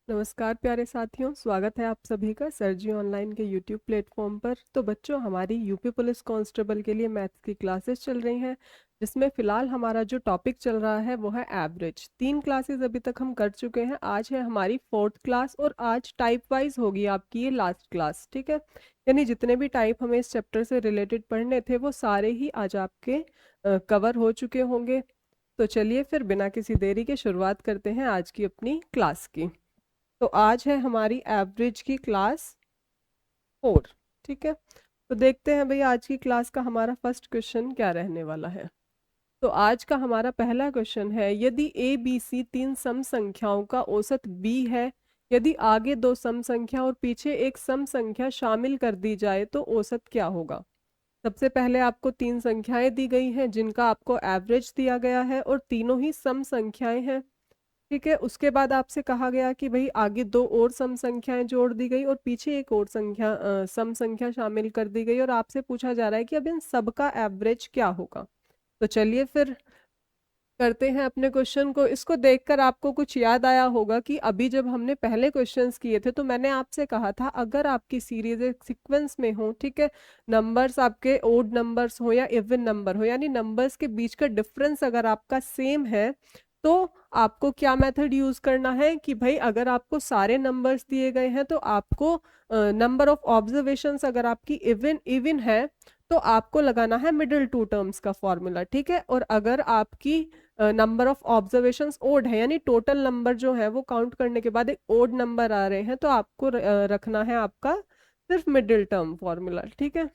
नमस्कार प्यारे साथियों, स्वागत है आप सभी का सर जी ऑनलाइन के यूट्यूब प्लेटफॉर्म पर। तो बच्चों, हमारी यूपी पुलिस कांस्टेबल के लिए मैथ्स की क्लासेस चल रही हैं, जिसमें फ़िलहाल हमारा जो टॉपिक चल रहा है वो है एवरेज। 3 क्लासेस अभी तक हम कर चुके हैं। आज है हमारी 4th क्लास और आज टाइप वाइज होगी आपकी ये लास्ट क्लास, ठीक है। यानी जितने भी टाइप हमें इस चैप्टर से रिलेटेड पढ़ने थे वो सारे ही आज आपके कवर हो चुके होंगे। तो चलिए फिर बिना किसी देरी के शुरुआत करते हैं आज की अपनी क्लास की। तो आज है हमारी एवरेज की क्लास 4, ठीक है। तो देखते हैं भाई आज की क्लास का हमारा फर्स्ट क्वेश्चन क्या रहने वाला है। तो आज का हमारा पहला क्वेश्चन है, यदि ए बी सी 3 सम संख्याओं का औसत b है, यदि आगे 2 सम संख्या और पीछे एक सम संख्या शामिल कर दी जाए तो औसत क्या होगा। सबसे पहले आपको 3 संख्याएं दी गई हैं जिनका आपको एवरेज दिया गया है और तीनों ही सम संख्याएं हैं, ठीक है। उसके बाद आपसे कहा गया कि भाई आगे 2 और सम संख्याएं जोड़ दी गई और पीछे एक और सम संख्या शामिल कर दी गई और आपसे पूछा जा रहा है कि अब इन सब का एवरेज क्या होगा। तो चलिए फिर करते हैं अपने क्वेश्चन को। इसको देखकर आपको कुछ याद आया होगा कि अभी जब हमने पहले क्वेश्चंस किए थे तो मैंने आपसे कहा था अगर आपकी सीरीज एक सीक्वेंस में हो, ठीक है, नंबर्स आपके ओड नंबर्स हो या इवन नंबर हो, यानी नंबर्स के बीच का डिफरेंस अगर आपका सेम है, तो आपको क्या मेथड यूज करना है कि भाई अगर आपको सारे नंबर्स दिए गए हैं तो आपको नंबर ऑफ ऑब्जर्वेशंस अगर आपकी इवन इवन है तो आपको लगाना है मिडिल टू टर्म्स का फॉर्मूला, ठीक है। और अगर आपकी नंबर ऑफ ऑब्जर्वेशंस ओड है, यानी टोटल नंबर जो है वो काउंट करने के बाद एक ओड नंबर आ रहे हैं, तो आपको रखना है आपका सिर्फ मिडिल टर्म फॉर्मूला, ठीक है।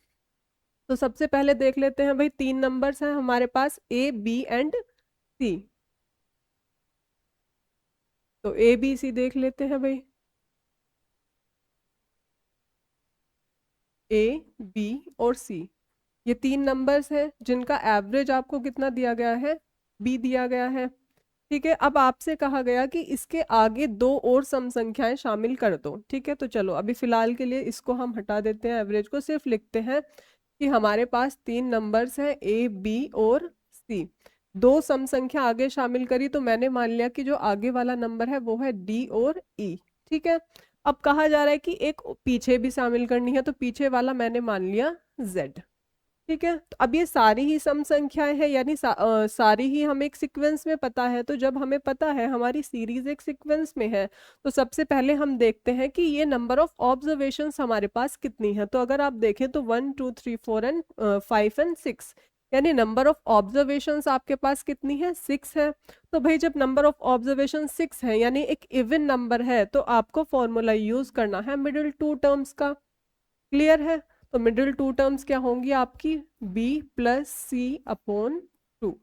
तो सबसे पहले देख लेते हैं भाई, 3 नंबर्स हैं हमारे पास ए बी एंड सी। तो ए बी सी देख लेते हैं भाई, ए बी और सी, ये 3 नंबर्स हैं जिनका एवरेज आपको कितना दिया गया है, बी दिया गया है, ठीक है। अब आपसे कहा गया कि इसके आगे 2 और सम संख्याएं शामिल कर दो, ठीक है। तो चलो अभी फिलहाल के लिए इसको हम हटा देते हैं, एवरेज को सिर्फ लिखते हैं कि हमारे पास 3 नंबर्स हैं ए बी और सी। 2 सम संख्या आगे शामिल करी तो मैंने मान लिया कि जो आगे वाला नंबर है वो है डी और ई, ठीक है। अब कहा जा रहा है कि एक पीछे भी शामिल करनी है, तो पीछे वाला मैंने मान लिया जेड, ठीक है। तो अब ये सारी ही सम संख्याएं हैं, यानी सारी ही हमें एक सीक्वेंस में पता है। तो जब हमें पता है हमारी सीरीज एक सीक्वेंस में है, तो सबसे पहले हम देखते हैं कि ये नंबर ऑफ ऑब्जर्वेशंस हमारे पास कितनी है। तो अगर आप देखें तो 1 2 3 4 एंड 5 एंड 6, यानी नंबर ऑफ ऑब्जर्वेशंस आपके पास कितनी है, 6 है। तो भाई जब नंबर ऑफ ऑब्जर्वेशन 6 है यानी एक इवन नंबर है, तो आपको फॉर्मूला यूज करना है मिडिल टू टर्म्स का। क्लियर है। तो मिडिल टू टर्म्स क्या होंगी आपकी, b प्लस सी अपॉन 2।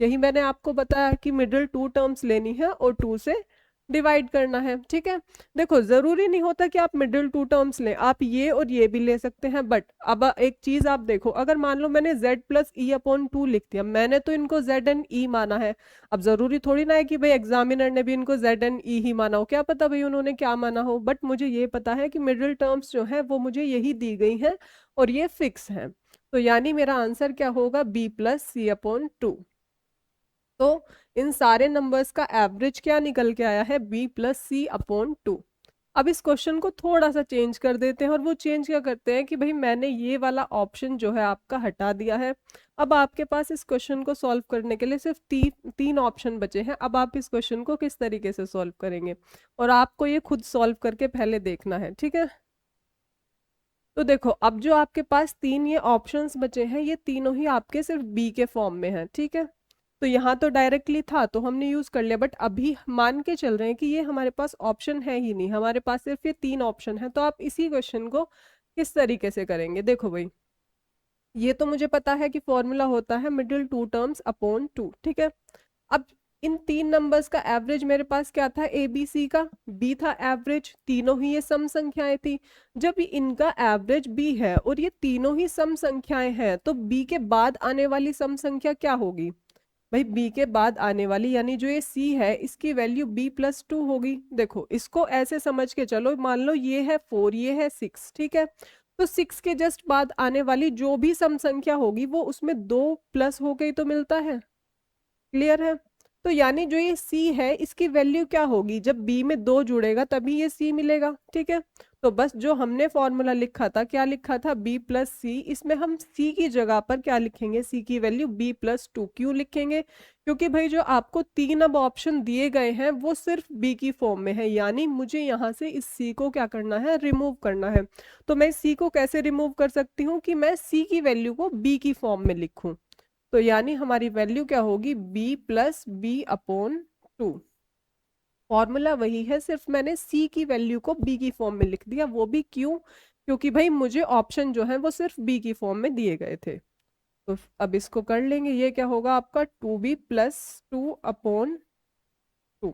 यही मैंने आपको बताया कि मिडिल टू टर्म्स लेनी है और 2 से डिवाइड करना है, ठीक है। देखो जरूरी नहीं होता कि आप मिडिल टू टर्म्स लें, आप ये और ये भी ले सकते हैं। बट अब एक चीज आप देखो, अगर मान लो मैंने z प्लस ई अपॉन 2 लिख दिया, मैंने तो इनको z एंड e माना है। अब जरूरी थोड़ी ना है कि भाई एग्जामिनर ने भी इनको z एंड e ही माना हो, क्या पता भाई उन्होंने क्या माना हो। बट मुझे ये पता है कि मिडिल टर्म्स जो है वो मुझे यही दी गई है और ये फिक्स है। तो यानी मेरा आंसर क्या होगा, b प्लस सी अपॉन 2। तो इन सारे नंबर्स का एवरेज क्या निकल के आया है, b प्लस सी अपॉन 2। अब इस क्वेश्चन को थोड़ा सा चेंज कर देते हैं, और वो चेंज क्या करते हैं कि भाई मैंने ये वाला ऑप्शन जो है आपका हटा दिया है। अब आपके पास इस क्वेश्चन को सॉल्व करने के लिए सिर्फ तीन ऑप्शन बचे हैं। अब आप इस क्वेश्चन को किस तरीके से सॉल्व करेंगे, और आपको ये खुद सॉल्व करके पहले देखना है, ठीक है। तो देखो अब जो आपके पास 3 ये ऑप्शंस बचे हैं, ये तीनों ही आपके सिर्फ बी के फॉर्म में हैं, ठीक है। तो यहाँ तो डायरेक्टली था तो हमने यूज कर लिया, बट अभी मान के चल रहे हैं कि ये हमारे पास ऑप्शन है ही नहीं, हमारे पास सिर्फ ये 3 ऑप्शन है। तो आप इसी क्वेश्चन को किस तरीके से करेंगे, देखो भाई, ये तो मुझे पता है कि फॉर्मूला होता है मिडिल टू टर्म्स अपॉन 2, ठीक है। अब इन 3 नंबर्स का एवरेज मेरे पास क्या था, ए बी सी का बी था एवरेज, तीनों ही ये सम संख्याएं थी। जब इनका एवरेज बी है और ये तीनों ही सम संख्याएं हैं, तो बी के बाद आने वाली सम संख्या क्या होगी, भाई बी के बाद आने वाली, यानी जो ये सी है इसकी वैल्यू b प्लस 2 होगी। देखो इसको ऐसे समझ के चलो, मान लो ये है 4, ये है 6, ठीक है। तो 6 के जस्ट बाद आने वाली जो भी सम संख्या होगी वो उसमें 2 प्लस हो गई तो मिलता है। क्लियर है। तो यानी जो ये सी है इसकी वैल्यू क्या होगी, जब बी में 2 जुड़ेगा तभी ये सी मिलेगा, ठीक है। तो बस जो हमने फॉर्मूला लिखा था, क्या लिखा था, बी प्लस सी, इसमें हम सी की जगह पर क्या लिखेंगे, सी की वैल्यू बी प्लस 2 क्यों लिखेंगे, क्योंकि भाई जो आपको 3 अब ऑप्शन दिए गए हैं वो सिर्फ बी की फॉर्म में है, यानी मुझे यहाँ से इस सी को क्या करना है, रिमूव करना है। तो मैं सी को कैसे रिमूव कर सकती हूँ कि मैं सी की वैल्यू को बी की फॉर्म में लिखूं। तो यानी हमारी वैल्यू क्या होगी, b plus b upon 2। Formula वही है, सिर्फ मैंने सी की वैल्यू को बी की फॉर्म में लिख दिया, वो भी क्यों, क्योंकि भाई मुझे ऑप्शन जो है वो सिर्फ बी की फॉर्म में दिए गए थे। तो अब इसको कर लेंगे, ये क्या होगा आपका 2b+2 अपॉन 2।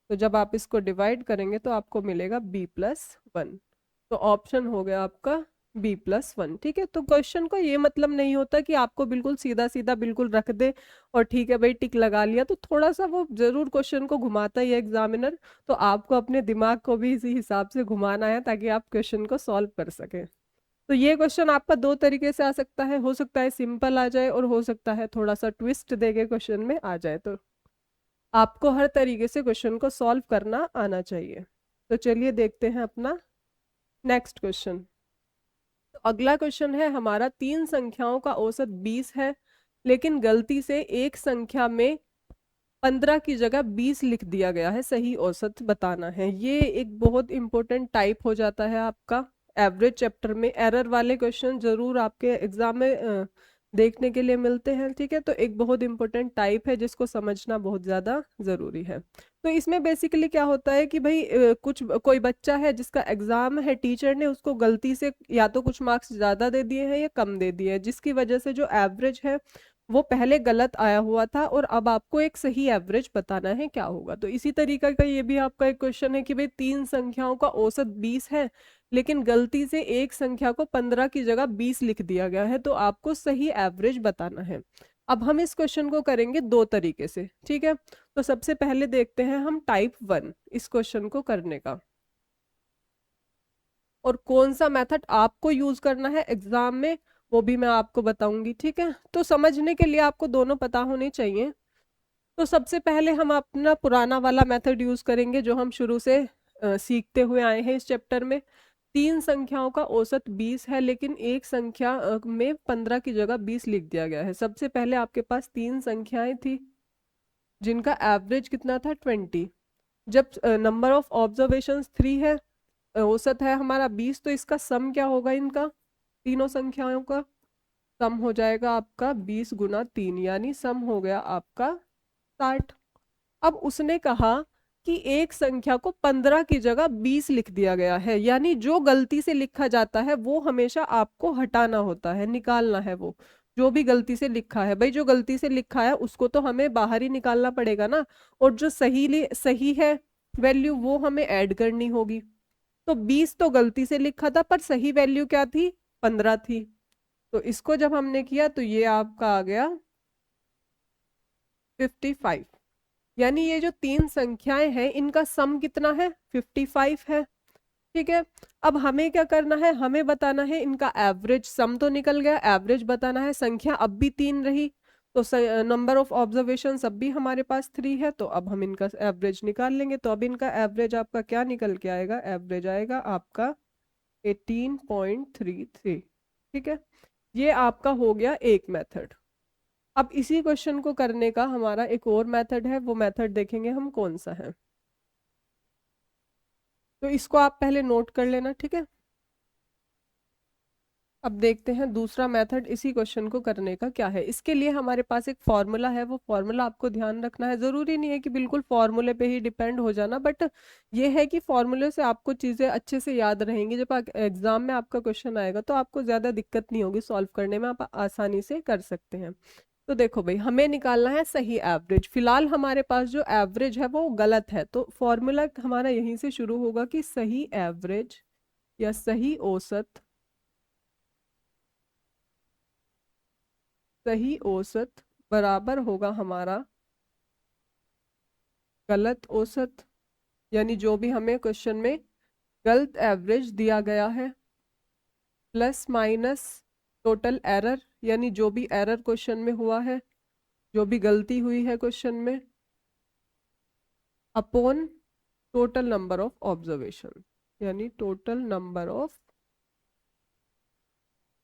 तो जब आप इसको डिवाइड करेंगे तो आपको मिलेगा b+1। तो ऑप्शन हो गया आपका b+1, ठीक है। तो क्वेश्चन का ये मतलब नहीं होता कि आपको बिल्कुल सीधा सीधा बिल्कुल रख दे और ठीक है भाई टिक लगा लिया, तो थोड़ा सा वो जरूर क्वेश्चन को घुमाता ही है एग्जामिनर। तो आपको अपने दिमाग को भी इसी हिसाब से घुमाना है ताकि आप क्वेश्चन को सॉल्व कर सकें। तो ये क्वेश्चन आपका दो तरीके से आ सकता है, हो सकता है सिंपल आ जाए और हो सकता है थोड़ा सा ट्विस्ट देके क्वेश्चन में आ जाए। तो आपको हर तरीके से क्वेश्चन को सॉल्व करना आना चाहिए। तो चलिए देखते हैं अपना नेक्स्ट क्वेश्चन। तो अगला क्वेश्चन है हमारा, 3 संख्याओं का औसत 20 है लेकिन गलती से एक संख्या में 15 की जगह 20 लिख दिया गया है, सही औसत बताना है। ये एक बहुत इंपॉर्टेंट टाइप हो जाता है आपका एवरेज चैप्टर में, एरर वाले क्वेश्चन जरूर आपके एग्जाम में देखने के लिए मिलते हैं, ठीक है। तो एक बहुत इंपॉर्टेंट टाइप है जिसको समझना बहुत ज्यादा जरूरी है। तो इसमें बेसिकली क्या होता है कि भाई कुछ कोई बच्चा है जिसका एग्जाम है, टीचर ने उसको गलती से या तो कुछ मार्क्स ज्यादा दे दिए हैं या कम दे दिए हैं, जिसकी वजह से जो एवरेज है वो पहले गलत आया हुआ था और अब आपको एक सही एवरेज बताना है क्या होगा। तो इसी तरीका का ये भी आपका एक क्वेश्चन है कि भाई 3 संख्याओं का औसत 20 है लेकिन गलती से एक संख्या को 15 की जगह 20 लिख दिया गया है, तो आपको सही एवरेज बताना है। अब हम इस क्वेश्चन को करेंगे दो तरीके से, ठीक है। तो सबसे पहले देखते हैं हम टाइप 1 इस क्वेश्चन को करने का, और कौन सा मेथड आपको यूज करना है एग्जाम में वो भी मैं आपको बताऊंगी, ठीक है। तो समझने के लिए आपको दोनों पता होने चाहिए। तो सबसे पहले हम अपना पुराना वाला मेथड यूज करेंगे जो हम शुरू से सीखते हुए आए हैं इस चैप्टर में। 3 संख्याओं का औसत 20 है लेकिन एक संख्या में 15 की जगह 20 लिख दिया गया है। सबसे पहले आपके पास 3 संख्याएं थी जिनका एवरेज कितना था 20। जब नंबर ऑफ ऑब्जर्वेशन 3 है, औसत है हमारा 20, तो इसका सम क्या होगा, इनका तीनों संख्याओं का सम हो जाएगा आपका 20 × 3, यानी सम हो गया आपका 60। अब उसने कहा कि एक संख्या को 15 की जगह 20 लिख दिया गया है, यानी जो गलती से लिखा जाता है वो हमेशा आपको हटाना होता है, निकालना है वो जो भी गलती से लिखा है। भाई जो गलती से लिखा है उसको तो हमें बाहर ही निकालना पड़ेगा ना, और जो सही है वैल्यू वो हमें ऐड करनी होगी। तो 20 तो गलती से लिखा था पर सही वैल्यू क्या थी, 15 थी। तो इसको जब हमने किया तो ये आपका आ गया 55, यानी ये जो 3 संख्याएं हैं इनका सम कितना है, 55 है, ठीक है। अब हमें क्या करना है, हमें बताना है इनका एवरेज। सम तो निकल गया, एवरेज बताना है। संख्या अब भी 3 रही तो नंबर ऑफ ऑब्जर्वेशन अब भी हमारे पास 3 है, तो अब हम इनका एवरेज निकाल लेंगे। तो अब इनका एवरेज आपका क्या निकल के आएगा, एवरेज आएगा आपका 18.33, ठीक है। ये आपका हो गया एक मेथड। अब इसी क्वेश्चन को करने का हमारा एक और मेथड है, वो मेथड देखेंगे हम कौन सा है। तो इसको आप पहले नोट कर लेना, ठीक है। अब देखते हैं दूसरा मेथड इसी क्वेश्चन को करने का क्या है। इसके लिए हमारे पास एक फॉर्मूला है, वो फॉर्मूला आपको ध्यान रखना है। जरूरी नहीं है कि बिल्कुल फॉर्मूले पे ही डिपेंड हो जाना, बट ये है कि फॉर्मूले से आपको चीजें अच्छे से याद रहेंगी। जब एग्जाम में आपका क्वेश्चन आएगा तो आपको ज्यादा दिक्कत नहीं होगी सॉल्व करने में, आप आसानी से कर सकते हैं। तो देखो भाई हमें निकालना है सही एवरेज। फिलहाल हमारे पास जो एवरेज है वो गलत है, तो फॉर्मूला हमारा यहीं से शुरू होगा कि सही एवरेज या सही औसत, सही औसत बराबर होगा हमारा गलत औसत, यानी जो भी हमें क्वेश्चन में गलत एवरेज दिया गया है, प्लस माइनस टोटल एरर, यानी जो भी एरर क्वेश्चन में हुआ है, जो भी गलती हुई है क्वेश्चन में, upon total number of observation, यानी टोटल नंबर ऑफ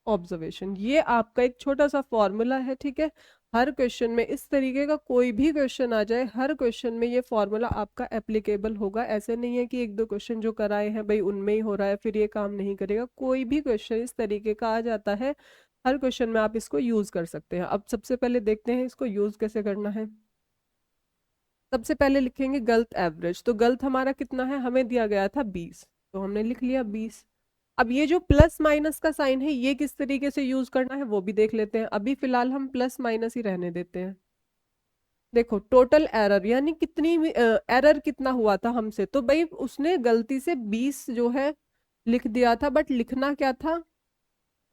ऑब्जर्वेशन। ये आपका एक छोटा सा फॉर्मूला है, ठीक है। हर क्वेश्चन में इस तरीके का कोई भी क्वेश्चन आ जाए, हर क्वेश्चन में ये फॉर्मूला आपका एप्लीकेबल होगा। ऐसे नहीं है कि एक दो क्वेश्चन जो कराए हैं भाई उनमें ही हो रहा है फिर ये काम नहीं करेगा। कोई भी क्वेश्चन इस तरीके का आ जाता है, हर क्वेश्चन में आप इसको यूज कर सकते हैं। अब सबसे पहले देखते हैं इसको यूज कैसे करना है। सबसे पहले लिखेंगे गलत एवरेज। तो गलत हमारा कितना है, हमें दिया गया था 20, तो हमने लिख लिया 20। अब ये जो प्लस माइनस का साइन है ये किस तरीके से यूज करना है वो भी देख लेते हैं। अभी फिलहाल हम प्लस माइनस ही रहने देते हैं। देखो टोटल एरर यानी कितनी एरर कितना हुआ था हमसे, तो भाई उसने गलती से 20 जो है लिख दिया था, बट लिखना क्या था,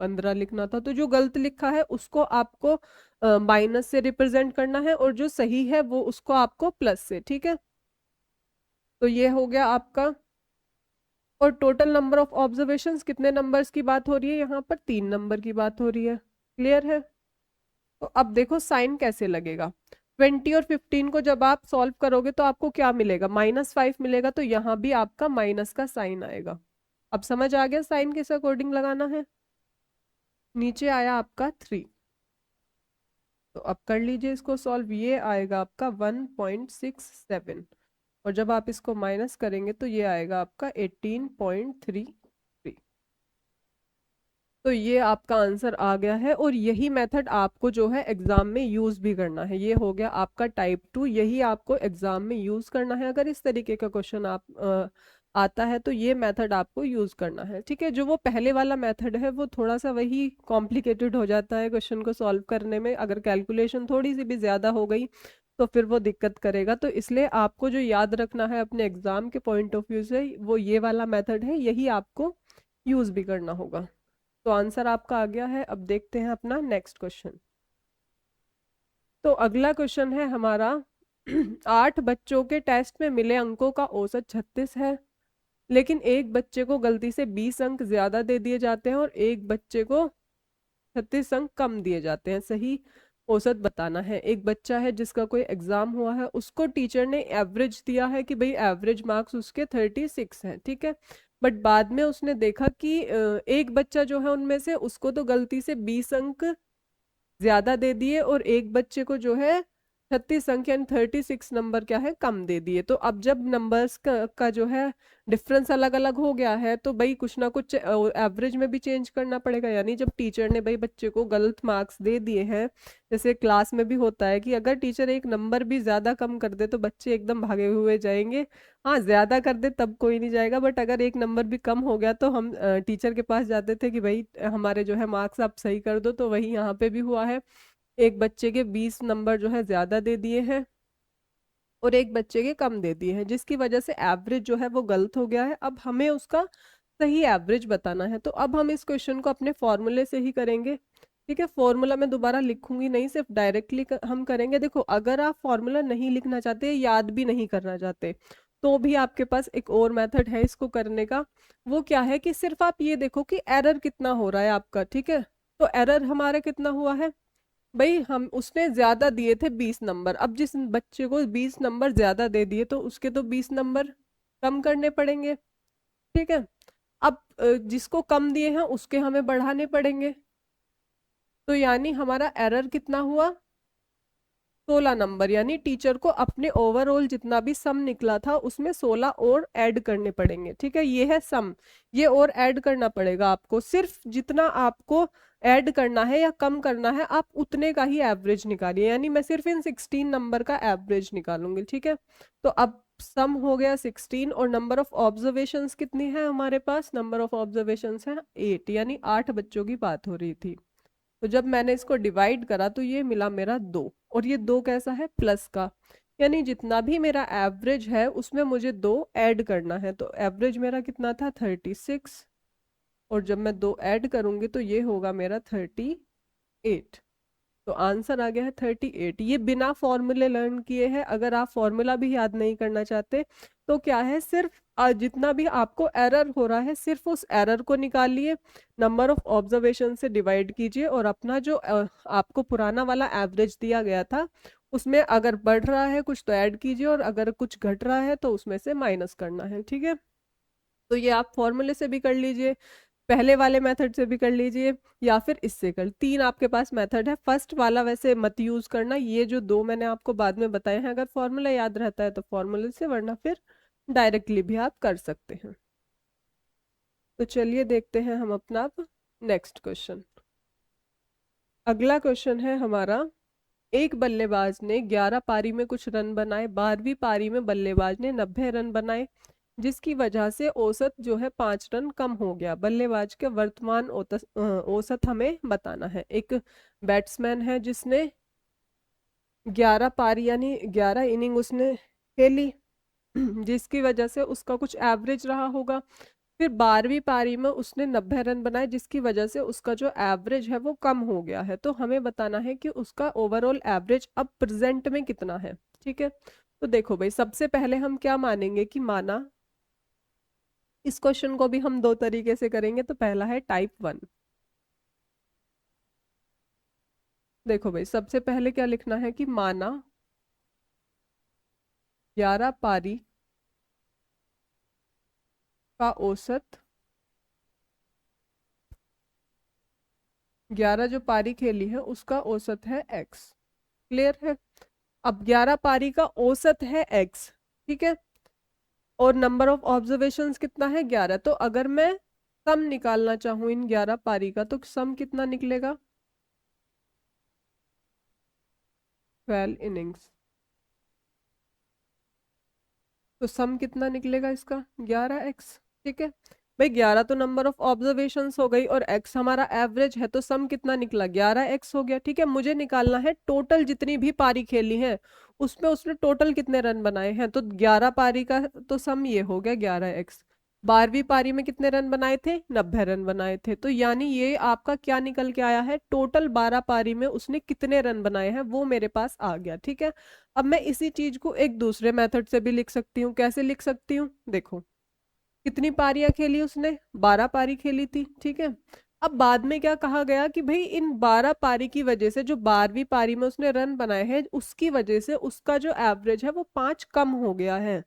15 लिखना था। तो जो गलत लिखा है उसको आपको माइनस से रिप्रेजेंट करना है, और जो सही है वो उसको आपको प्लस से, ठीक है। तो ये हो गया आपका। और टोटल नंबर ऑफ ऑब्जर्वेशंस, कितने नंबर्स की बात हो रही है यहाँ पर, 3 नंबर की बात हो रही है। क्लियर है। तो अब देखो साइन कैसे लगेगा। 20 और 15 को जब आप सॉल्व करोगे तो आपको क्या मिलेगा, -5 मिलेगा। तो यहाँ भी आपका माइनस का साइन आएगा। अब समझ आ गया साइन किस अकॉर्डिंग लगाना है। नीचे आया आपका 3। तो अब कर लीजिए इसको सॉल्व। ये आएगा आपका 1.67, और जब आप इसको माइनस करेंगे तो ये आएगा आपका 18.33। तो ये आपका आंसर आ गया है, और यही मेथड आपको जो है एग्जाम में यूज भी करना है। ये हो गया आपका टाइप 2, यही आपको एग्जाम में यूज करना है। अगर इस तरीके का क्वेश्चन आता है तो ये मेथड आपको यूज करना है, ठीक है। जो वो पहले वाला मेथड है वो थोड़ा सा वही कॉम्प्लिकेटेड हो जाता है क्वेश्चन को सॉल्व करने में। अगर कैलकुलेशन थोड़ी सी भी ज्यादा हो गई तो फिर वो दिक्कत करेगा। तो इसलिए आपको जो याद रखना है अपने एग्जाम के पॉइंट ऑफ व्यू से, वो ये वाला मेथड है, यही आपको यूज भी करना होगा। तो आंसर आपका आ गया है। अब देखते हैं अपना नेक्स्ट क्वेश्चन। तो अगला क्वेश्चन है हमारा 8 बच्चों के टेस्ट में मिले अंकों का औसत 36 है, लेकिन एक बच्चे को गलती से 20 अंक ज्यादा दे दिए जाते हैं और एक बच्चे को 36 अंक कम दिए जाते हैं। सही औसत बताना है। एक बच्चा है जिसका कोई एग्जाम हुआ है, उसको टीचर ने एवरेज दिया है कि भाई एवरेज मार्क्स उसके 36 हैं, ठीक है। बट बाद में उसने देखा कि एक बच्चा जो है उनमें से उसको तो गलती से 20 अंक ज्यादा दे दिए, और एक बच्चे को जो है 36 अंक यानी 36 नंबर क्या है कम दे दिए। तो अब जब नंबर्स का जो है डिफरेंस अलग अलग हो गया है, तो भाई कुछ ना कुछ एवरेज में भी चेंज करना पड़ेगा। यानी जब टीचर ने भाई बच्चे को गलत मार्क्स दे दिए हैं, जैसे क्लास में भी होता है कि अगर टीचर एक नंबर भी ज्यादा कम कर दे तो बच्चे एकदम भागे हुए जाएंगे। हाँ ज्यादा कर दे तब कोई नहीं जाएगा, बट अगर एक नंबर भी कम हो गया तो हम टीचर के पास जाते थे कि भाई हमारे जो है मार्क्स आप सही कर दो। तो वही यहाँ पे भी हुआ है। एक बच्चे के 20 नंबर जो है ज्यादा दे दिए हैं और एक बच्चे के कम दे दिए हैं, जिसकी वजह से एवरेज जो है वो गलत हो गया है। अब हमें उसका सही एवरेज बताना है। तो अब हम इस क्वेश्चन को अपने फॉर्मूले से ही करेंगे, ठीक है। फॉर्मूला मैं दोबारा लिखूंगी नहीं, सिर्फ डायरेक्टली हम करेंगे। देखो अगर आप फॉर्मूला नहीं लिखना चाहते, याद भी नहीं करना चाहते, तो भी आपके पास एक और मेथड है इसको करने का। वो क्या है कि सिर्फ आप ये देखो कि एरर कितना हो रहा है आपका, ठीक है। तो एरर हमारा कितना हुआ है भाई, हम उसने ज्यादा दिए थे 20 नंबर। अब जिस बच्चे को 20 नंबर ज्यादा दे दिए तो उसके तो 20 नंबर कम करने पड़ेंगे, ठीक है। अब जिसको कम दिए हैं उसके हमें बढ़ाने पड़ेंगे। तो यानी हमारा एरर कितना हुआ, 16 नंबर। यानी टीचर को अपने ओवरऑल जितना भी सम निकला था उसमें 16 और ऐड करने पड़ेंगे, ठीक है। ये है सम, ये और ऐड करना पड़ेगा आपको। सिर्फ जितना आपको ऐड करना है या कम करना है आप उतने का ही एवरेज निकालिए। यानी मैं सिर्फ इन 16 नंबर का एवरेज निकालूंगी, ठीक है। तो अब सम हो गया 16, और नंबर ऑफ ऑब्जर्वेशंस कितनी है हमारे पास, नंबर ऑफ ऑब्जर्वेशंस है 8, यानी 8 बच्चों की बात हो रही थी। तो जब मैंने इसको डिवाइड करा तो ये मिला मेरा 2, और ये 2 कैसा है, प्लस का। यानी जितना भी मेरा एवरेज है उसमें मुझे 2 ऐड करना है। तो एवरेज मेरा कितना था 36, और जब मैं 2 ऐड करूंगी तो ये होगा मेरा 38। तो आंसर आ गया है 38। ये बिना फॉर्मूले लर्न किए हैं। अगर आप फॉर्मूला भी याद नहीं करना चाहते तो क्या है, सिर्फ जितना भी आपको एरर हो रहा है सिर्फ उस एरर को निकालिए, नंबर ऑफ ऑब्जर्वेशन से डिवाइड कीजिए, और अपना जो आपको पुराना वाला एवरेज दिया गया था उसमें अगर बढ़ रहा है कुछ तो ऐड कीजिए, और अगर कुछ घट रहा है तो उसमें से माइनस करना है। ठीक है, तो ये आप फॉर्मूले से भी कर लीजिए, पहले वाले मेथड से भी कर लीजिए, या फिर इससे कर, तीन आपके पास मेथड है। फर्स्ट वाला वैसे मत यूज करना, ये जो दो मैंने आपको बाद में बताए हैं, अगर फॉर्मूला याद रहता है तो फॉर्मूले से, वरना फिर डायरेक्टली भी आप कर सकते हैं। तो चलिए देखते हैं हम अपना अब नेक्स्ट क्वेश्चन। अगला क्वेश्चन है हमारा, एक बल्लेबाज ने 11 पारी में कुछ रन बनाए, 12वीं पारी में बल्लेबाज ने 90 रन बनाए, जिसकी वजह से औसत जो है 5 रन कम हो गया। बल्लेबाज के वर्तमान औसत हमें बताना है। एक बैट्समैन है जिसने 11 पारी यानी 11 इनिंग उसने खेली, जिसकी वजह से उसका कुछ एवरेज रहा होगा। फिर 12वीं पारी में उसने 90 रन बनाए, जिसकी वजह से उसका जो एवरेज है वो कम हो गया है। तो हमें बताना है कि उसका ओवरऑल एवरेज अब प्रेजेंट में कितना है। ठीक है, तो देखो भाई, सबसे पहले हम क्या मानेंगे कि माना, इस क्वेश्चन को भी हम दो तरीके से करेंगे। तो पहला है टाइप 1। देखो भाई, सबसे पहले क्या लिखना है कि माना 11 पारी का औसत, 11 जो पारी खेली है उसका औसत है x। क्लियर है? अब 11 पारी का औसत है x, ठीक है, और नंबर ऑफ ऑब्जर्वेशंस कितना है 11। तो अगर मैं सम निकालना चाहूँ इन 11 पारी का, तो सम कितना निकलेगा, 12 इनिंग्स। तो सम कितना निकलेगा इसका, 11x। ठीक है भाई, 11 तो नंबर ऑफ ऑब्जर्वेशंस हो गई, और x हमारा एवरेज है, तो सम कितना निकला, 11x हो गया। ठीक है, मुझे निकालना है टोटल जितनी भी पारी खेली है उसमें उसने टोटल कितने रन बनाए हैं। तो 11 पारी का तो सम ये हो गया 11x। 12वीं पारी में कितने रन बनाए थे, 90 रन बनाए थे। तो यानी ये आपका क्या निकल के आया है, टोटल 12 पारी में उसने कितने रन बनाए हैं वो मेरे पास आ गया। ठीक है, अब मैं इसी चीज को एक दूसरे मेथड से भी लिख सकती हूँ। कैसे लिख सकती हूँ, देखो, कितनी पारियां खेली उसने, 12 पारी खेली थी। ठीक है, अब बाद में क्या कहा गया कि भाई इन 12 पारी की वजह से जो 12वीं पारी में उसने रन बनाए हैं उसकी वजह से उसका जो एवरेज है वो 5 कम हो गया है।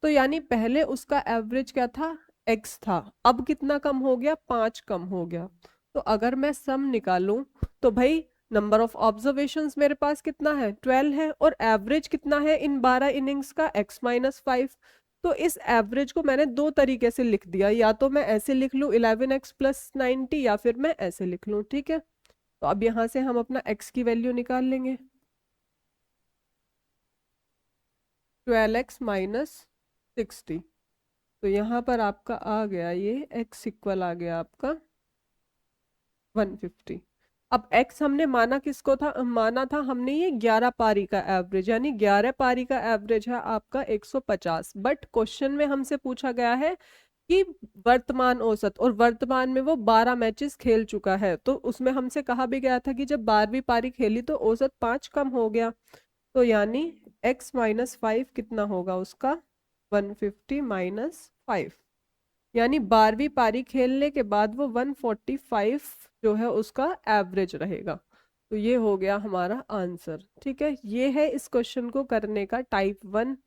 तो यानी पहले उसका एवरेज क्या था, x था, अब कितना कम हो गया, 5 कम हो गया। तो अगर मैं सम निकालूं तो भाई नंबर ऑफ ऑब्जर्वेशंस मेरे पास कितना है, 12 है, और एवरेज कितना है इन 12 इनिंग्स का, x-5। तो इस एवरेज को मैंने दो तरीके से लिख दिया, या तो मैं ऐसे लिख लूं 11x + 90, या फिर मैं ऐसे लिख लूं। ठीक है, तो अब यहाँ से हम अपना x की वैल्यू निकाल लेंगे, 12x-60। तो यहाँ पर आपका आ गया ये x इक्वल आ गया आपका 150। अब x हमने माना किसको था, माना था हमने ये 11 पारी का एवरेज, यानी 11 पारी का एवरेज है आपका 150। बट क्वेश्चन में हमसे पूछा गया है कि वर्तमान औसत, और वर्तमान में वो 12 मैचेस खेल चुका है। तो उसमें हमसे कहा भी गया था कि जब 12वीं पारी खेली तो औसत 5 कम हो गया। तो यानी x-5 कितना होगा उसका, 150 - 5, यानी 12वीं पारी खेलने के बाद वो 145 जो है उसका एवरेज रहेगा। तो ये हो गया हमारा आंसर। ठीक है, ये है इस क्वेश्चन को करने का टाइप 1।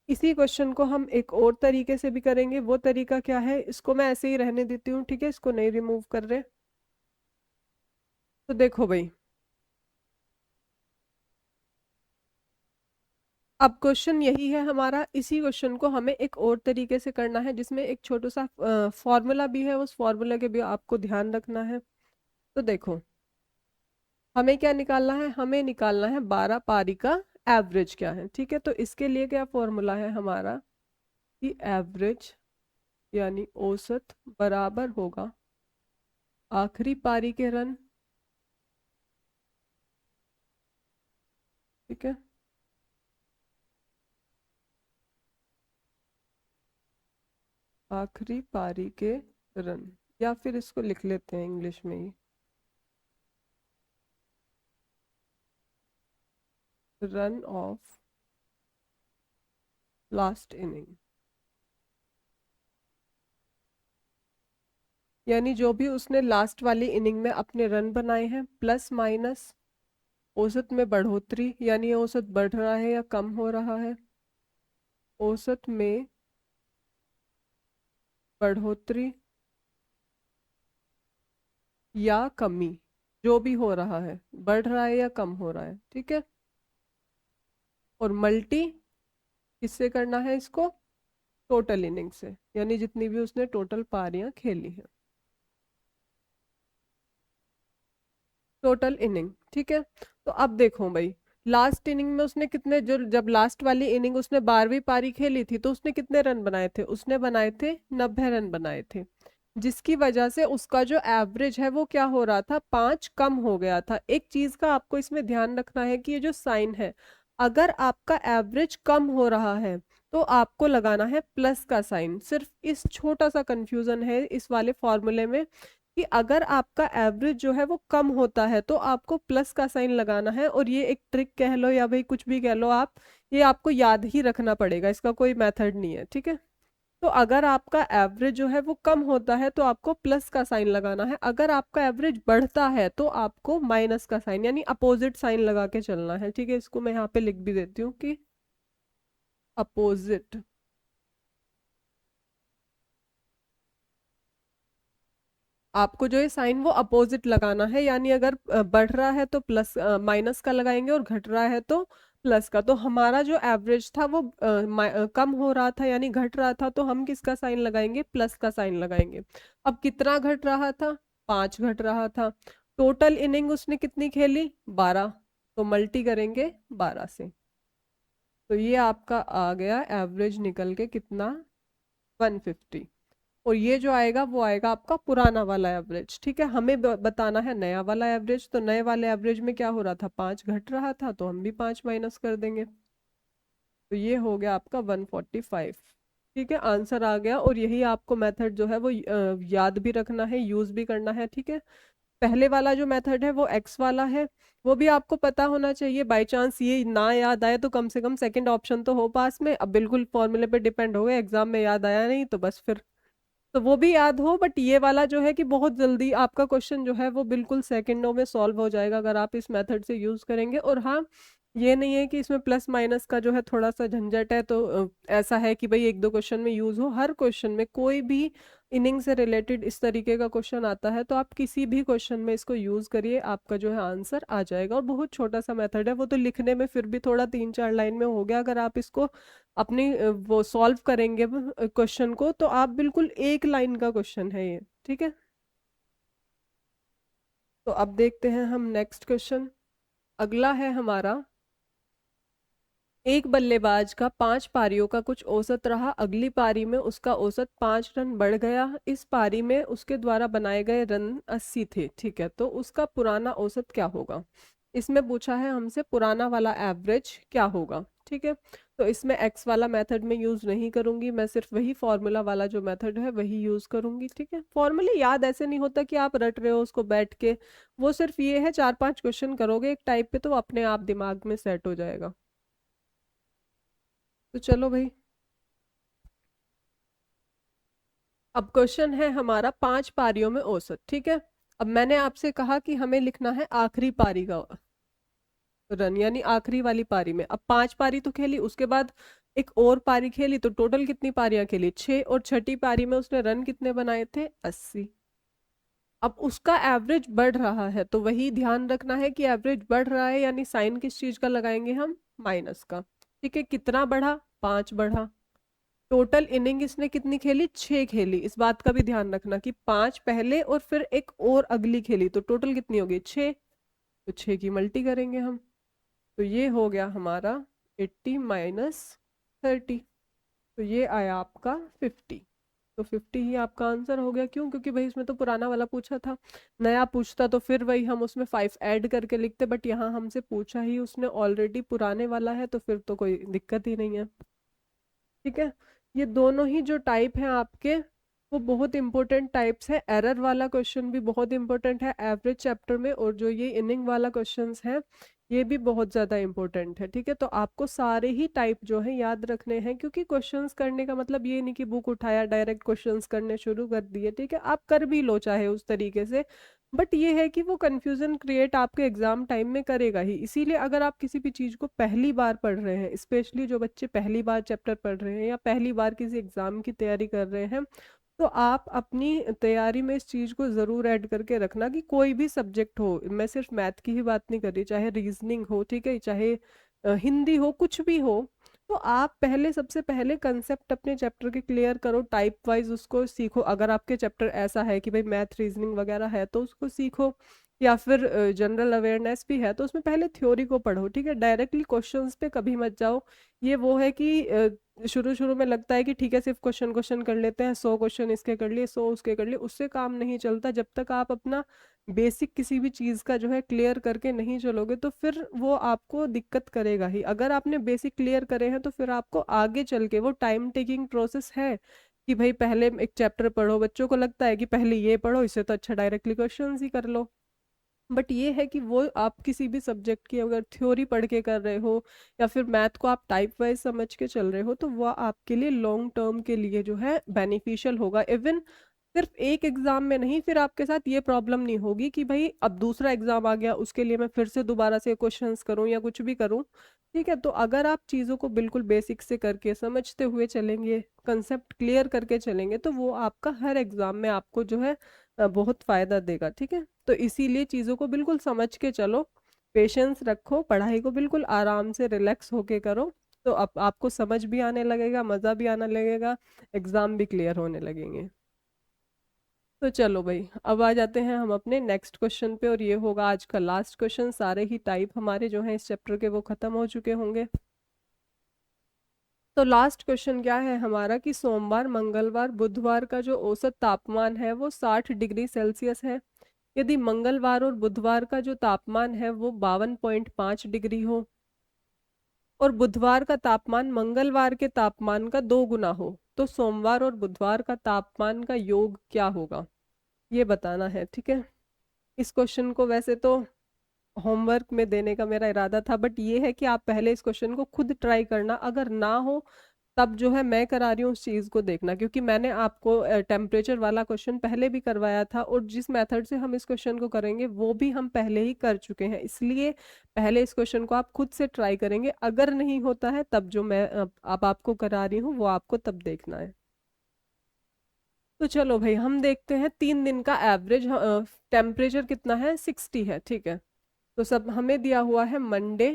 इसी क्वेश्चन को हम एक और तरीके से भी करेंगे। वो तरीका क्या है, इसको मैं ऐसे ही रहने देती हूँ, ठीक है, इसको नहीं रिमूव कर रहे। तो देखो भाई, अब क्वेश्चन यही है हमारा। इसी क्वेश्चन को हमें एक और तरीके से करना है, जिसमें एक छोटा सा फॉर्मूला भी है, उस फॉर्मूला के भी आपको ध्यान रखना है। तो देखो, हमें क्या निकालना है, हमें निकालना है 12 पारी का एवरेज क्या है। ठीक है, तो इसके लिए क्या फॉर्मूला है हमारा, कि एवरेज यानी औसत बराबर होगा आखिरी पारी के रन। ठीक है, आखिरी पारी के रन, या फिर इसको लिख लेते हैं इंग्लिश में ही, रन ऑफ लास्ट इनिंग, यानी जो भी उसने लास्ट वाली इनिंग में अपने रन बनाए हैं प्लस माइनस औसत में बढ़ोतरी, यानी ये औसत बढ़ रहा है या कम हो रहा है, औसत में बढ़ोतरी या कमी, जो भी हो रहा है बढ़ रहा है या कम हो रहा है, ठीक है। और मल्टी किससे करना है इसको, टोटल इनिंग से, यानी जितनी भी उसने टोटल पारियां खेली हैं, टोटल इनिंग, ठीक है। तो अब देखो भाई, लास्ट इनिंग में उसने कितने, जो जब लास्ट वाली इनिंग उसने 12वीं पारी खेली थी तो उसने कितने रन बनाए थे, उसने बनाए थे 90 रन बनाए थे, जिसकी वजह से उसका जो एवरेज है वो क्या हो रहा था, 5 कम हो गया था। एक चीज का आपको इसमें ध्यान रखना है कि ये जो साइन है, अगर आपका एवरेज कम हो रहा है तो आपको लगाना है प्लस का साइन। सिर्फ इस छोटा सा कंफ्यूजन है इस वाले फॉर्मूले में कि अगर आपका एवरेज जो है वो कम होता है तो आपको प्लस का साइन लगाना है, और ये एक ट्रिक कह लो या भाई कुछ भी कह लो आप, ये आपको याद ही रखना पड़ेगा, इसका कोई मेथड नहीं है, ठीक है। तो अगर आपका एवरेज जो है वो कम होता है तो आपको प्लस का साइन लगाना है, अगर आपका एवरेज बढ़ता है तो आपको माइनस का साइन यानी अपोजिट साइन लगा के चलना है, ठीक है। इसको मैं यहाँ पे लिख भी देती हूँ कि अपोजिट, आपको जो ये साइन वो अपोजिट लगाना है, यानी अगर बढ़ रहा है तो प्लस माइनस का लगाएंगे और घट रहा है तो प्लस का। तो हमारा जो एवरेज था वो कम हो रहा था यानी घट रहा था, तो हम किसका साइन लगाएंगे, प्लस का साइन लगाएंगे। अब कितना घट रहा था, 5 घट रहा था। टोटल इनिंग उसने कितनी खेली, 12, तो मल्टी करेंगे 12 से, तो ये आपका आ गया एवरेज निकल के कितना, 150। और ये जो आएगा वो आएगा आपका पुराना वाला एवरेज, ठीक है। हमें बताना है नया वाला एवरेज, तो नए वाले एवरेज में क्या हो रहा था, 5 घट रहा था, तो हम भी 5 माइनस कर देंगे, तो ये हो गया आपका 145, ठीक है। आंसर आ गया। और यही आपको मेथड जो है वो याद भी रखना है, यूज भी करना है, ठीक है। पहले वाला जो मेथड है वो एक्स वाला है, वो भी आपको पता होना चाहिए। बाई चांस ये ना याद आए तो कम से कम सेकंड ऑप्शन तो हो पास में। अब बिल्कुल फॉर्मूले पे डिपेंड हो गए, एग्जाम में याद आया नहीं तो बस फिर तो वो भी याद हो। बट ये वाला जो है कि बहुत जल्दी आपका क्वेश्चन जो है वो बिल्कुल सेकंडों में सॉल्व हो जाएगा अगर आप इस मेथड से यूज करेंगे। और हाँ, ये नहीं है कि इसमें प्लस माइनस का जो है थोड़ा सा झंझट है, तो ऐसा है कि भाई एक दो क्वेश्चन में यूज हो। हर क्वेश्चन में कोई भी इनिंग से रिलेटेड इस तरीके का क्वेश्चन आता है तो आप किसी भी क्वेश्चन में इसको यूज करिए, आपका जो है आंसर आ जाएगा। और बहुत छोटा सा मेथड है, वो तो लिखने में फिर भी थोड़ा 3-4 लाइन में हो गया। अगर आप इसको अपनी वो सॉल्व करेंगे क्वेश्चन को, तो आप बिल्कुल एक लाइन का क्वेश्चन है ये, ठीक है। तो अब देखते हैं हम नेक्स्ट क्वेश्चन। अगला है हमारा, एक बल्लेबाज का 5 पारियों का कुछ औसत रहा, अगली पारी में उसका औसत 5 रन बढ़ गया, इस पारी में उसके द्वारा बनाए गए रन 80 थे, ठीक है। तो उसका पुराना औसत क्या होगा, इसमें पूछा है हमसे पुराना वाला एवरेज क्या होगा, ठीक है। तो इसमें एक्स वाला मेथड में यूज नहीं करूंगी, मैं सिर्फ वही फॉर्मूला वाला जो मेथड है वही यूज करूंगी, ठीक है। फॉर्मूले याद ऐसे नहीं होता कि आप रट रहे हो उसको बैठ के, वो सिर्फ ये है 4-5 क्वेश्चन करोगे एक टाइप पे तो अपने आप दिमाग में सेट हो जाएगा। तो चलो भाई, अब क्वेश्चन है हमारा 5 पारियों में औसत, ठीक है। अब मैंने आपसे कहा कि हमें लिखना है आखिरी पारी का रन, यानी आखिरी वाली पारी में। अब 5 पारी तो खेली, उसके बाद एक और पारी खेली, तो टोटल कितनी पारियां खेली, 6, और छठी पारी में उसने रन कितने बनाए थे, 80। अब उसका एवरेज बढ़ रहा है, तो वही ध्यान रखना है कि एवरेज बढ़ रहा है, यानी साइन किस चीज का लगाएंगे हम, माइनस का, ठीक है। कितना बढ़ा, 5 बढ़ा। टोटल इनिंग इसने कितनी खेली, 6 खेली, इस बात का भी ध्यान रखना कि 5 पहले और फिर एक और अगली खेली, तो टोटल कितनी होगी, 6। तो 6 की मल्टी करेंगे हम, तो ये हो गया हमारा 80 माइनस 30, तो ये आया आपका 50। तो 50 ही आपका आंसर हो गया। क्यों, क्योंकि भाई इसमें तो पुराना वाला पूछा था, नया पूछता तो फिर वही हम उसमें 5 ऐड करके लिखते, बट यहाँ हमसे पूछा ही उसने ऑलरेडी पुराने वाला है, तो फिर तो कोई दिक्कत ही नहीं है, ठीक है। ये दोनों ही जो टाइप हैं आपके वो बहुत इंपॉर्टेंट टाइप्स है। एरर वाला क्वेश्चन भी बहुत इंपॉर्टेंट है एवरेज चैप्टर में, और जो ये इनिंग वाला क्वेश्चंस है ये भी बहुत ज्यादा इंपॉर्टेंट है, ठीक है। तो आपको सारे ही टाइप जो है याद रखने हैं, क्योंकि क्वेश्चंस करने का मतलब ये नहीं कि बुक उठाया डायरेक्ट क्वेश्चंस करने शुरू कर दिए, ठीक है। आप कर भी लो चाहे उस तरीके से, बट ये है कि वो कंफ्यूजन क्रिएट आपके एग्जाम टाइम में करेगा ही। इसीलिए अगर आप किसी भी चीज को पहली बार पढ़ रहे हैं, स्पेशली जो बच्चे पहली बार चैप्टर पढ़ रहे हैं या पहली बार किसी एग्जाम की तैयारी कर रहे हैं, तो आप अपनी तैयारी में इस चीज को जरूर ऐड करके रखना कि कोई भी सब्जेक्ट हो, मैं सिर्फ मैथ की ही बात नहीं कर रही, चाहे रीजनिंग हो, ठीक है, चाहे हिंदी हो, कुछ भी हो, तो आप पहले सबसे पहले कंसेप्ट अपने चैप्टर के क्लियर करो, टाइप वाइज उसको सीखो। अगर आपके चैप्टर ऐसा है कि भाई मैथ रीजनिंग वगैरह है तो उसको सीखो, या फिर जनरल अवेयरनेस भी है तो उसमें पहले थ्योरी को पढ़ो, ठीक है। डायरेक्टली क्वेश्चंस पे कभी मत जाओ। ये वो है कि शुरू शुरू में लगता है कि ठीक है सिर्फ क्वेश्चन क्वेश्चन कर लेते हैं, 100 क्वेश्चन इसके कर लिए, 100 उसके कर लिए, उससे काम नहीं चलता। जब तक आप अपना बेसिक किसी भी चीज का जो है क्लियर करके नहीं चलोगे तो फिर वो आपको दिक्कत करेगा ही। अगर आपने बेसिक क्लियर करे हैं तो फिर आपको आगे चल के वो टाइम टेकिंग प्रोसेस है कि भाई पहले एक चैप्टर पढ़ो, बच्चों को लगता है कि पहले ये पढ़ो, इससे तो अच्छा डायरेक्टली क्वेश्चंस ही कर लो। बट ये है कि वो आप किसी भी सब्जेक्ट की अगर थ्योरी पढ़ के कर रहे हो या फिर मैथ को आप टाइप वाइज समझ के चल रहे हो, तो वह आपके लिए लॉन्ग टर्म के लिए जो है बेनिफिशियल होगा। इवन सिर्फ एक एग्जाम में नहीं, फिर आपके साथ ये प्रॉब्लम नहीं होगी कि भाई अब दूसरा एग्जाम आ गया उसके लिए मैं फिर से दोबारा से क्वेश्चंस करूं या कुछ भी करूं, ठीक है। तो अगर आप चीज़ों को बिल्कुल बेसिक से करके समझते हुए चलेंगे, कंसेप्ट क्लियर करके चलेंगे, तो वो आपका हर एग्जाम में आपको जो है बहुत फायदा देगा, ठीक है। तो इसीलिए चीज़ों को बिल्कुल समझ के चलो, पेशेंस रखो, पढ़ाई को बिल्कुल आराम से रिलैक्स होके करो, तो अब आपको समझ भी आने लगेगा, मज़ा भी आने लगेगा, एग्जाम भी क्लियर होने लगेंगे। तो चलो भाई, अब आ जाते हैं हम अपने नेक्स्ट क्वेश्चन पे, और ये होगा आज का लास्ट क्वेश्चन। सारे ही टाइप हमारे जो हैं इस चैप्टर के वो खत्म हो चुके होंगे। तो लास्ट क्वेश्चन क्या है हमारा कि सोमवार, मंगलवार, बुधवार का जो औसत तापमान है वो 60 डिग्री सेल्सियस है। यदि मंगलवार और बुधवार का जो तापमान है वो 52.5 डिग्री हो, और बुधवार का तापमान मंगलवार के तापमान का 2 गुना हो, तो सोमवार और बुधवार का तापमान का योग क्या होगा, ये बताना है, ठीक है। इस क्वेश्चन को वैसे तो होमवर्क में देने का मेरा इरादा था, बट ये है कि आप पहले इस क्वेश्चन को खुद ट्राई करना, अगर ना हो तब जो है मैं करा रही हूँ उस चीज को देखना, क्योंकि मैंने आपको टेम्परेचर वाला क्वेश्चन पहले भी करवाया था, और जिस मेथड से हम इस क्वेश्चन को करेंगे वो भी हम पहले ही कर चुके हैं। इसलिए पहले इस क्वेश्चन को आप खुद से ट्राई करेंगे, अगर नहीं होता है तब जो मैं अब आपको करा रही हूँ वो आपको तब देखना है। तो चलो भाई, हम देखते हैं 3 दिन का एवरेज टेम्परेचर कितना है, 60 है, ठीक है। तो सब हमें दिया हुआ है मंडे,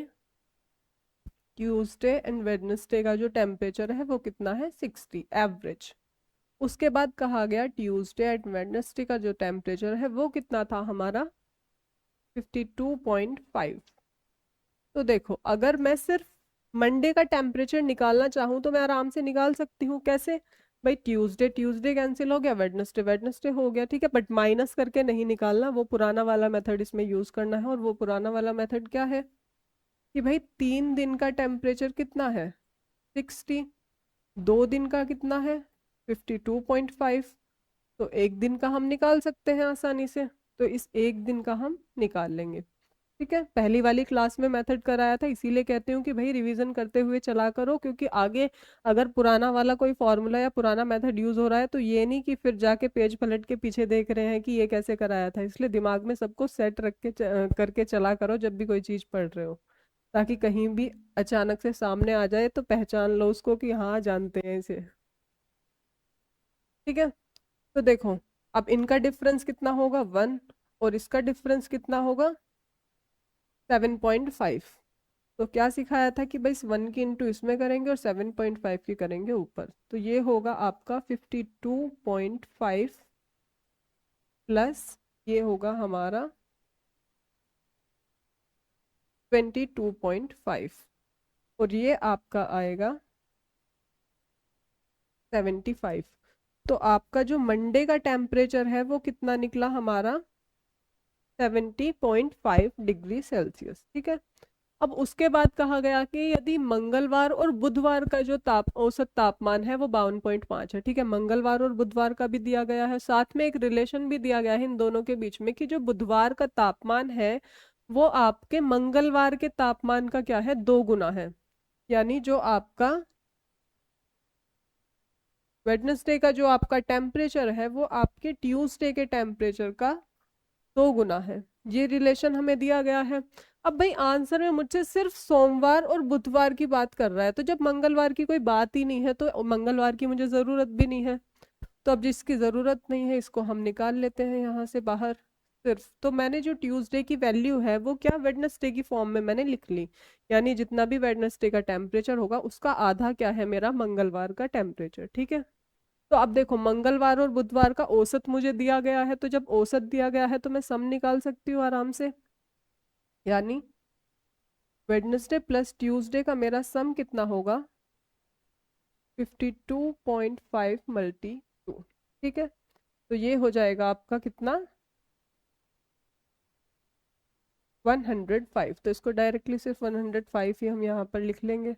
ट्यूसडे एंड वेडनेसडे का जो टेम्परेचर है वो कितना है, 60 एवरेज। उसके बाद कहा गया ट्यूसडे एंड वेडनेसडे का जो टेम्परेचर है वो कितना था हमारा, 52.5। तो देखो, अगर मैं सिर्फ मंडे का टेम्परेचर निकालना चाहूँ तो मैं आराम से निकाल सकती हूँ। कैसे भाई, ट्यूसडे ट्यूसडे कैंसिल हो गया, वेडनेसडे वेडनेसडे हो गया, ठीक है। बट माइनस करके नहीं निकालना, वो पुराना वाला मेथड इसमें यूज करना है। और वो पुराना वाला मेथड क्या है कि भाई 3 दिन का टेम्परेचर कितना है, 60, 2 दिन का कितना है, 52.5। तो एक दिन का हम निकाल सकते हैं आसानी से, तो इस एक दिन का हम निकाल लेंगे, ठीक है। पहली वाली क्लास में मेथड कराया था, इसीलिए कहती हूँ कि भाई रिवीजन करते हुए चला करो, क्योंकि आगे अगर पुराना वाला कोई फॉर्मूला या पुराना मेथड यूज हो रहा है तो ये नहीं कि फिर जाके पेज पलट के पीछे देख रहे हैं कि ये कैसे कराया था। इसलिए दिमाग में सबको सेट रख के करके चला करो जब भी कोई चीज पढ़ रहे हो, ताकि कहीं भी अचानक से सामने आ जाए तो पहचान लो उसको कि हाँ जानते हैं इसे, ठीक है। तो देखो, अब इनका डिफरेंस कितना होगा, 1, और इसका डिफरेंस कितना होगा, 7.5। तो क्या सिखाया था कि भाई इस 1 की इंटू इसमें करेंगे और 7.5 की करेंगे ऊपर, तो ये होगा आपका 52.5 प्लस ये होगा हमारा 22.5, और ये आपका आएगा 75। तो आपका जो मंडे का टेम्परेचर है वो कितना निकला हमारा, 70.5 डिग्री सेल्सियस, ठीक है। अब उसके बाद कहा गया कि यदि मंगलवार और बुधवार का जो औसत तापमान है वो 52.5 है, ठीक है। मंगलवार और बुधवार का भी दिया गया है, साथ में एक रिलेशन भी दिया गया है इन दोनों के बीच में कि जो बुधवार का तापमान है वो आपके मंगलवार के तापमान का क्या है, 2 गुना है। यानी जो आपका वेडनेसडे का जो आपका टेम्परेचर है वो आपके ट्यूसडे के टेम्परेचर का 2 गुना है। ये रिलेशन हमें दिया गया है। अब भाई आंसर में मुझसे सिर्फ सोमवार और बुधवार की बात कर रहा है, तो जब मंगलवार की कोई बात ही नहीं है तो मंगलवार की मुझे जरूरत भी नहीं है। तो अब जिसकी जरूरत नहीं है इसको हम निकाल लेते हैं यहाँ से बाहर। सिर्फ तो मैंने जो ट्यूसडे की वैल्यू है वो क्या वेडनेसडे की फॉर्म में मैंने लिख ली। यानी जितना भी वेडनेसडे का टेम्परेचर होगा उसका आधा क्या है, मेरा मंगलवार का टेम्परेचर। ठीक है। तो अब देखो मंगलवार और बुधवार का औसत मुझे दिया गया है, तो जब औसत दिया गया है तो मैं सम निकाल सकती हूँ आराम से। यानी वेडनेसडे प्लस ट्यूसडे का मेरा सम कितना होगा, 52.5 मल्टी 2। ठीक है। तो ये हो जाएगा आपका कितना, 105। तो इसको डायरेक्टली सिर्फ 105 ही हम यहाँ पर लिख लेंगे।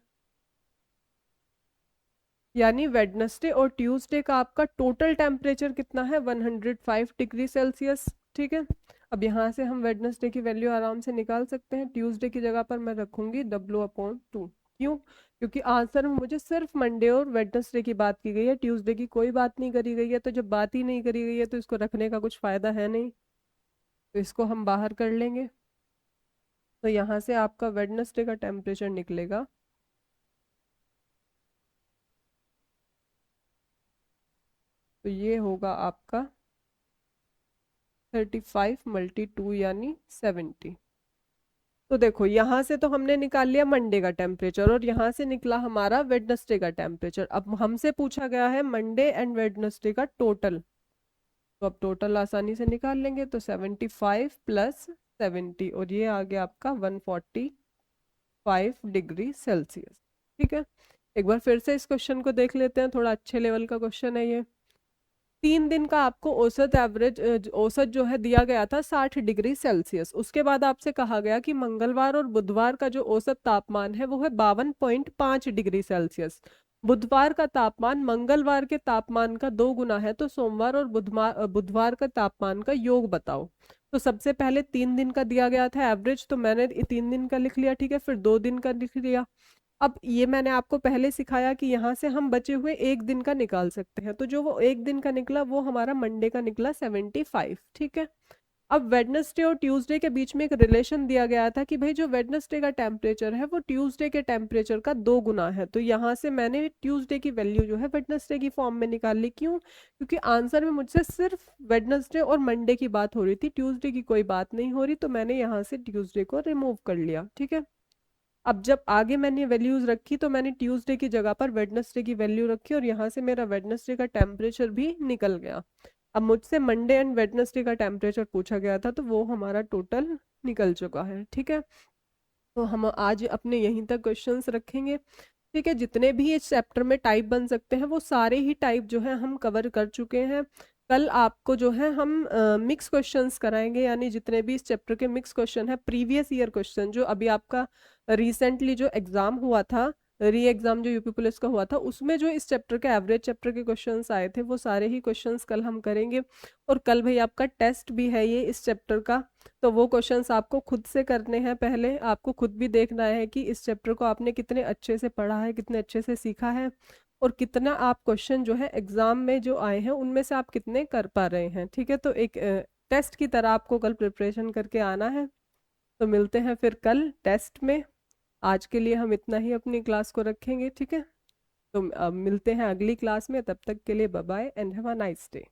यानी वेडनेसडे और ट्यूसडे का आपका टोटल टेम्परेचर कितना है, 105 डिग्री सेल्सियस। ठीक है। अब यहाँ से हम वेडनेसडे की वैल्यू आराम से निकाल सकते हैं। ट्यूसडे की जगह पर मैं रखूंगी W/2। क्यों? क्योंकि आंसर में मुझे सिर्फ मंडे और वेडनेसडे की बात की गई है, ट्यूसडे की कोई बात नहीं करी गई है। तो जब बात ही नहीं करी गई है तो इसको रखने का कुछ फायदा है नहीं, तो इसको हम बाहर कर लेंगे। तो यहाँ से आपका वेडनेसडे का टेम्परेचर निकलेगा, तो ये होगा आपका 35 मल्टी 2 यानी 70। तो देखो यहाँ से तो हमने निकाल लिया मंडे का टेम्परेचर और यहाँ से निकला हमारा वेडनेसडे का टेम्परेचर। अब हमसे पूछा गया है मंडे एंड वेडनेसडे का टोटल, तो अब टोटल आसानी से निकाल लेंगे। तो 75 प्लस 70 और ये आ गया आपका 145 डिग्री सेल्सियस। ठीक है। एक बार फिर से इस क्वेश्चन को देख लेते हैं, थोड़ा अच्छे लेवल का क्वेश्चन है ये। 3 दिन का आपको औसत एवरेज औसत जो है दिया गया था 60 डिग्री सेल्सियस। उसके बाद आपसे कहा गया कि मंगलवार और बुधवार का जो औसत तापमान है वो है 52.5 डिग्री सेल्सियस। बुधवार का तापमान मंगलवार के तापमान का 2 गुना है, तो सोमवार और बुधवार का तापमान का योग बताओ। तो सबसे पहले 3 दिन का दिया गया था एवरेज, तो मैंने 3 दिन का लिख लिया। ठीक है। फिर 2 दिन का लिख लिया। अब ये मैंने आपको पहले सिखाया कि यहाँ से हम बचे हुए 1 दिन का निकाल सकते हैं, तो जो वो 1 दिन का निकला वो हमारा मंडे का निकला 75। ठीक है। अब वेडनेसडे और ट्यूसडे के बीच में एक रिलेशन दिया गया था कि भाई जो वेडनेसडे का टेम्परेचर है वो ट्यूसडे के टेम्परेचर का 2 गुना है। तो यहाँ से मैंने ट्यूसडे की वैल्यू जो है वेडनेसडे की फॉर्म में निकाल ली। क्यों? क्योंकि आंसर में मुझसे सिर्फ वेडनेसडे और मंडे की बात हो रही थी, ट्यूसडे की कोई बात नहीं हो रही, तो मैंने यहाँ से ट्यूसडे को रिमूव कर लिया। ठीक है। अब जब आगे मैंने वैल्यूज रखी तो मैंने ट्यूसडे की जगह पर वेडनेसडे की वैल्यू रखी और यहाँ से मेरा वेडनेसडे का टेम्परेचर भी निकल गया। अब मुझसे मंडे एंड वेडनेसडे का टेम्परेचर पूछा गया था, तो वो हमारा टोटल निकल चुका है। ठीक है। तो हम आज अपने यहीं तक क्वेश्चंस रखेंगे। ठीक है। जितने भी इस चैप्टर में टाइप बन सकते हैं वो सारे ही टाइप जो है हम कवर कर चुके हैं। कल आपको जो है हम मिक्स क्वेश्चंस कराएंगे, यानी जितने भी इस चैप्टर के मिक्स क्वेश्चन है, प्रीवियस ईयर क्वेश्चन जो अभी आपका रिसेंटली जो एग्जाम हुआ था, री एग्जाम जो यूपी पुलिस का हुआ था, उसमें जो इस चैप्टर के एवरेज चैप्टर के क्वेश्चंस आए थे वो सारे ही क्वेश्चंस कल हम करेंगे। और कल भाई आपका टेस्ट भी है ये इस चैप्टर का, तो वो क्वेश्चंस आपको खुद से करने हैं। पहले आपको खुद भी देखना है कि इस चैप्टर को आपने कितने अच्छे से पढ़ा है, कितने अच्छे से सीखा है, और कितना आप क्वेश्चन जो है एग्जाम में जो आए हैं उनमें से आप कितने कर पा रहे हैं। ठीक है। तो एक टेस्ट की तरह आपको कल प्रिपरेशन करके आना है। तो मिलते हैं फिर कल टेस्ट में। आज के लिए हम इतना ही अपनी क्लास को रखेंगे। ठीक है। तो अब मिलते हैं अगली क्लास में, तब तक के लिए bye bye and have a nice day.